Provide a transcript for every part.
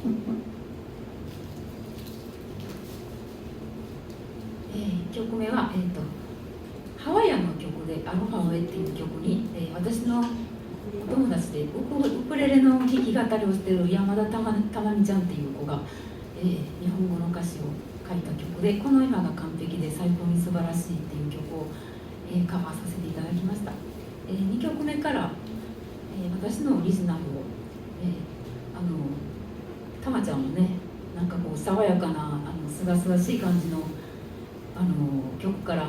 1曲目は、ハワイアンの曲で「アロハオエ」っていう曲に、私のお友達でウクレレの弾き語りをしている山田たまみちゃんっていう子が、日本語の歌詞を書いた曲で「この今が完璧で最高に素晴らしい」っていう曲を、カバーさせていただきました。2曲目から、私のオリジナルを、たまちゃんもね、なんかこう爽やかなすがすがしい感じの曲から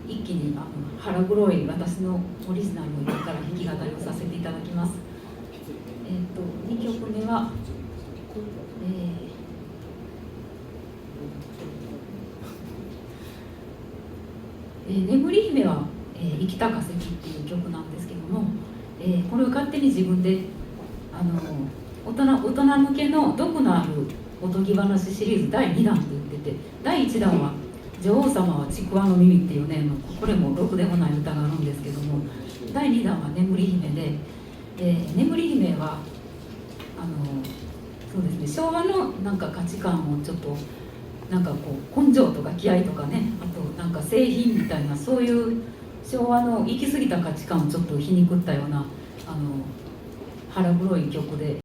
一気に腹黒い私のオリジナルを今から弾き語りをさせていただきます。2曲目は、眠り姫は、生きた化石っていう曲なんですけども、これを勝手に自分で大人向けの毒のあるおとぎ話シリーズ第2弾と言ってて、第1弾は女王様はちくわの耳っていうね、これもろくでもない歌があるんですけども、第2弾は眠り姫で、眠り姫はそうですね、昭和のなんか価値観をちょっとなんかこう根性とか気合とかね、あとなんか製品みたいな、そういう昭和の行き過ぎた価値観をちょっと皮肉ったような腹黒い曲で。